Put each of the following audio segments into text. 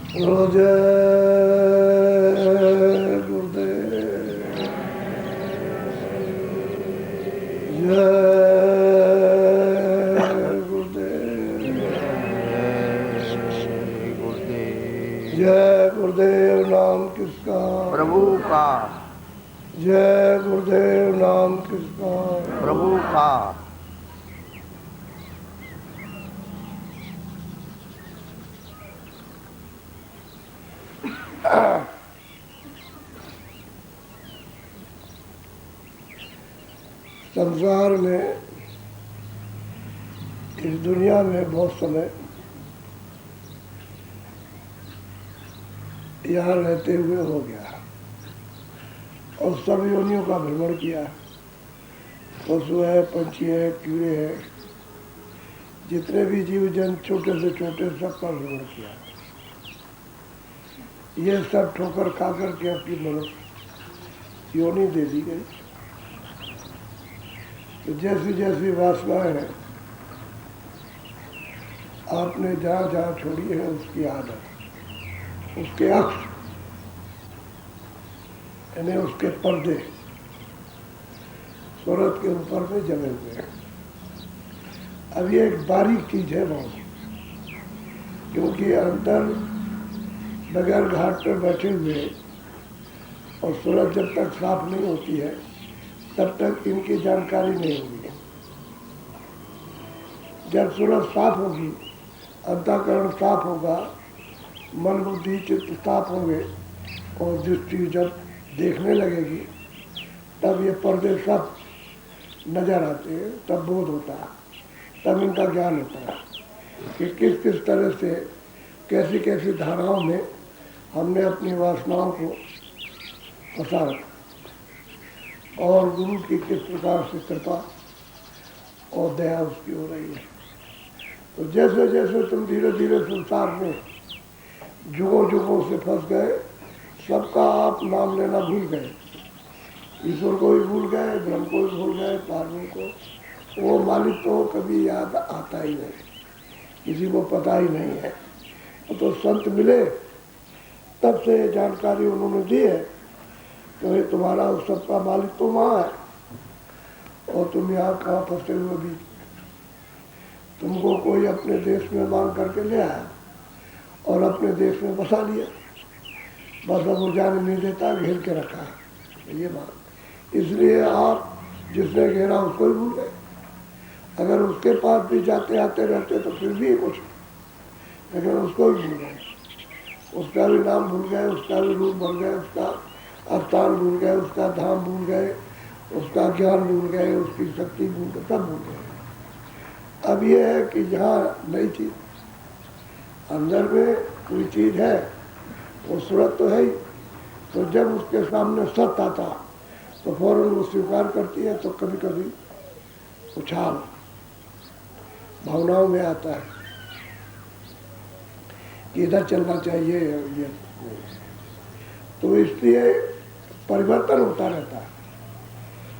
रोजे गुरुदेव जय गुरुदेव जय गुरुदेव नाम किसका प्रभु का जय गुरुदेव नाम किसका प्रभु का संसार में इस दुनिया में बहुत समय यहाँ रहते हुए हो गया और सब योनियों का भ्रमण किया। पशु है, पंछी है, कीड़े हैं, जितने भी जीव जंतु छोटे से छोटे सबका भ्रमण किया। ये सब ठोकर खा कर के अपनी मनुष्य योनि दे दी गई। तो जैसी जैसी वासनाएं हैं आपने जहाँ जहाँ छोड़ी है उसकी आदत, उसके अक्ष यानी उसके पर्दे सूरत के ऊपर में जमे हुए हैं। अब ये एक बारीक चीज है बहुत, क्योंकि अंदर बगैर घाट पर बैठे हुए और सूरत जब तक साफ नहीं होती है तब तक इनकी जानकारी नहीं होगी। जब सूरत साफ होगी, अंतःकरण साफ होगा, मन बुद्धि चित्त साफ होंगे और दृष्टि जब देखने लगेगी तब ये पर्दे सब नजर आते हैं, तब बोध होता है, तब इनका ज्ञान होता है कि किस किस तरह से कैसी कैसी धाराओं में हमने अपनी वासनाओं को फंसा रखा और गुरु की किस प्रकार से कृपा और दया उसकी हो रही है। तो जैसे जैसे तुम धीरे धीरे संसार में जुगों जुगों से फंस गए, सबका आप नाम लेना भूल गए, ईश्वर को भी भूल गए, ब्रह्म को भी भूल गए, पार्वती को, वो मालिक तो कभी याद आता ही नहीं, किसी को पता ही नहीं है। तो संत मिले तब से जानकारी उन्होंने दी है तो ये तुम्हारा उस सबका मालिक तो वहाँ है और तुम यहाँ कहाँ फंसे हुए भी। तुमको कोई अपने देश में मांग करके ले आया और अपने देश में बसा लिया, बस अब वो जाने नहीं देता, घेर के रखा है ये बात। इसलिए आप जिसने घेरा उसको ही भूल गए। अगर उसके पास भी जाते आते रहते तो फिर भी कुछ, लेकिन उसको भी भूल गए, उसका भी नाम भूल गए, उसका भी रूप भूल गए, उसका अवतार भूल गए, उसका धाम भूल गए, उसका ज्ञान भूल गए, उसकी शक्ति भूल गए, सब भूल गए। अब ये है कि जहाँ नई चीज अंदर में कोई चीज है वो सूरत तो है ही, तो जब उसके सामने सत्य आता तो फौरन वो स्वीकार करती है। तो कभी कभी उछाल भावनाओं में आता है कि इधर चलना चाहिए ये, तो इसलिए परिवर्तन होता रहता है।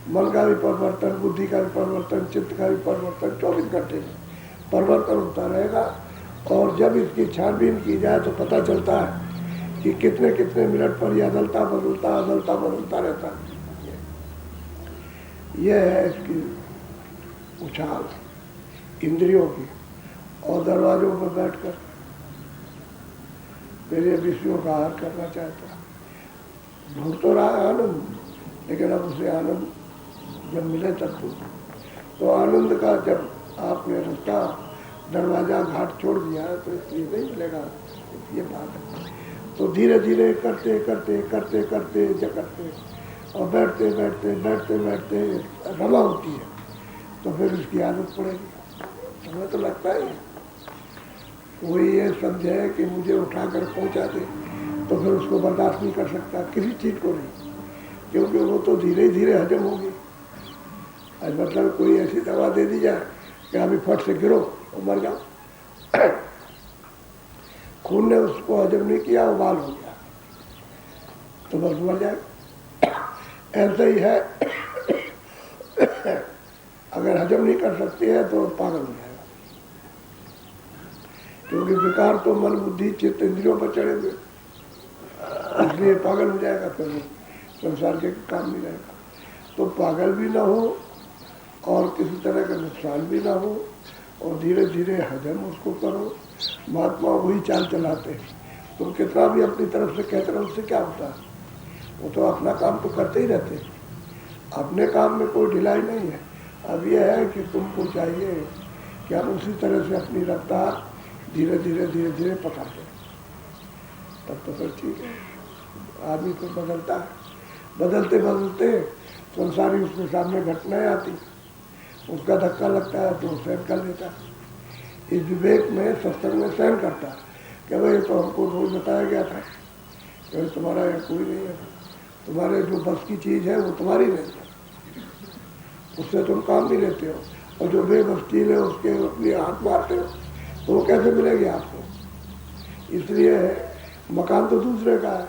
मन का भी परिवर्तन, बुद्धि का भी परिवर्तन, चित्त का भी परिवर्तन 24 घंटे में परिवर्तन होता रहेगा। और जब इसकी छानबीन की जाए तो पता चलता है कि कितने कितने मिनट पर यह अदलता बदलता रहता है। यह है इसकी उछाल इंद्रियों की। और दरवाजों पर बैठकर मेरे विषयों का आहार करना चाहता है, ढूंढ तो रहा है आनंद, लेकिन अब उसे आनंद जब मिले तब तो आनंद का जब आपने रास्ता दरवाजा घाट छोड़ दिया है तो इसलिए नहीं मिलेगा, ये बात है। तो धीरे धीरे करते करते करते करते जकड़ते और बैठते बैठते बैठते बैठते रमा होती है तो फिर उसकी आदत पड़ेगी। हमें तो लगता ही है कोई ये समझे कि मुझे उठाकर पहुंचा दे तो फिर उसको बर्दाश्त नहीं कर सकता, किसी चीज़ को नहीं, क्योंकि वो तो धीरे धीरे हजम होगी। मतलब कोई ऐसी दवा दे दी जाए कि अभी फट से गिरो और मर जाओ, खून ने उसको हजम नहीं किया, वो बाल हो गया तो बस मर जाए। ऐसा ही है, अगर हजम नहीं कर सकती है तो पागल हो जाएगा। क्योंकि विकार तो मन बुद्धि चित्त इंद्रियों पर चढ़े हुए, इसलिए पागल हो जाएगा, फिर वो संसार के काम नहीं रहेगा। तो पागल भी ना हो और किसी तरह का नुकसान भी ना हो, और धीरे धीरे हजम उसको करो। महात्मा वही चाल चलाते हैं। तुम कितना भी अपनी तरफ से कहते रहो, उससे क्या होता है? वो तो अपना काम तो करते ही रहते हैं, अपने काम में कोई ढिलाई नहीं है। अब यह है कि तुमको चाहिए कि हम उसी तरह से अपनी रफ्तार धीरे धीरे धीरे धीरे पकड़ दें, तब तो फिर ठीक है। आदमी फिर बदलता है, बदलते बदलते संसारी उसके सामने घटनाएं आती, उसका धक्का लगता है तो सहन कर लेता है। इस विवेक में सत्संग में सहन करता है कि भाई तो हमको रोज बताया गया था कि तुम्हारा यहाँ कोई नहीं है, तुम्हारे जो बस की चीज़ है वो तुम्हारी नहीं है, उससे तुम काम नहीं लेते हो, और जो बेबस चीज़ है उसके अपने हाथ मारते हो, तो वो कैसे मिलेगी आपको? इसलिए मकान तो दूसरे का है।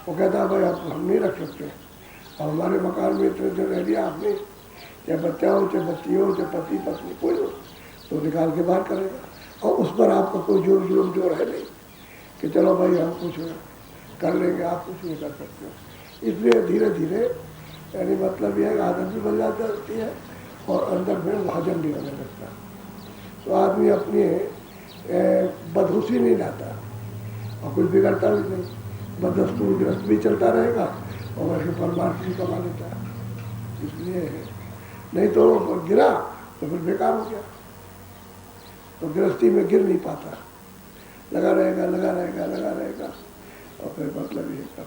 वो कहता है भाई आप हम नहीं रख सकते, और हमारे मकान में इतने दिन रह लिया आपने, चाहे बच्चा हो चाहे बच्ची हो चाहे पति पत्नी कोई हो, तो निकाल के बाहर करेगा, और उस पर आपका कोई जोर है नहीं कि चलो भाई हम कुछ कर लेंगे, आप कुछ नहीं कर सकते हो। इसलिए धीरे धीरे यानी मतलब यह है आदत भी बन जाती है और अंदर में भाजन भी होने लगता है। तो आदमी अपनी बदहोशी नहीं लाता और कुछ बिगड़ता भी नहीं, बदस्तूर ग्रस्त भी चलता रहेगा और वैसे परमार्थ भी कमा लेता है। इसलिए नहीं तो गिरा तो फिर बेकार हो गया, तो गृहस्थी में गिर नहीं पाता, लगा रहेगा लगा रहेगा लगा रहेगा, और फिर मतलब ये कर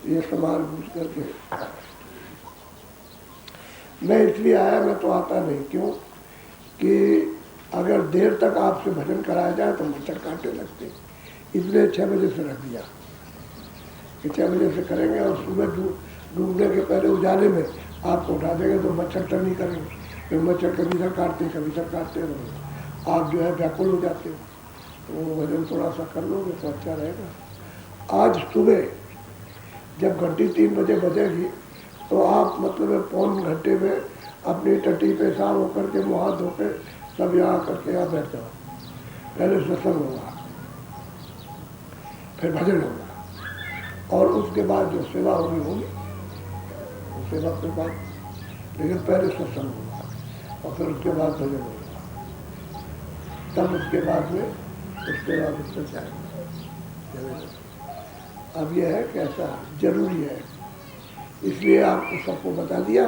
ये संभाल बूझ करके। मैं इसलिए आया, मैं तो आता नहीं, क्यों कि अगर देर तक आपसे भजन कराया जाए तो मच्छर काटने लगते, इसलिए 6 बजे से रख दिया कि 6 बजे से करेंगे, और सुबह डूबने के पहले उजाले में आपको उठा देंगे तो मच्छर तक नहीं करेंगे, फिर मच्छर कभी सर काटते रहो, आप जो है व्याकुल हो जाते हो, तो भजन थोड़ा सा कर लोगे तो अच्छा रहेगा। आज सुबह जब घंटी 3 बजे बजेगी तो आप मतलब पौन घंटे में अपनी टट्टी पेशाब होकर के मुँह हाथ धोकर सब यहाँ करके यहाँ बैठ जाओ। पहले सत्संग होगा, फिर भजन होगा, और उसके बाद जो सेवा होगी सेवा के बाद, लेकिन पहले सत्संग होगा और फिर उसके बाद भजन होगा, तब उसके बाद में उसके बाद उससे जाएंगे। अब यह है कि ऐसा जरूरी है, इसलिए आपको सबको बता दिया।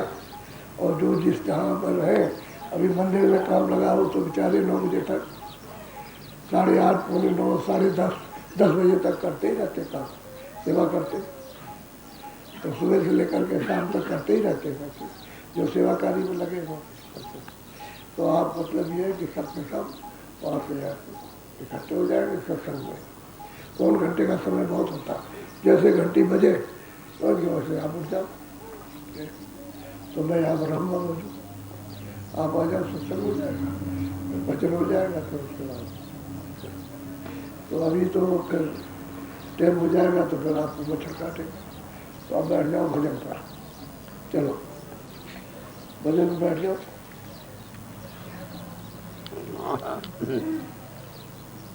और जो जिस जहाँ पर है, अभी मंदिर में काम लगा हो तो बेचारे 9 बजे तक, 8:30 पौने 9, 10:30, 10 बजे तक करते ही रहते काम, सेवा करते, तो सुबह से लेकर के शाम तक करते ही रहते हैं जो सेवा कार्य में लगे हो। तो आप मतलब ये है कि सब के सब वहाँ से इकट्ठे हो जाएंगे सत्संग में। पौन घंटे का समय बहुत होता है, जैसे घंटी बजे तो वैसे आप उठ जाओ, तो मैं यहाँ पर रहूँगा मौजूद, आप आ जाओ, सत्संग हो जाएगा, भजन हो जाएगा, फिर उसके बाद तो अभी तो फिर टाइम हो जाएगा तो फिर आपको मच्छर काटेगा, तो आप बैठ जाओ भजन पर, चलो भजन में बैठ जाओ।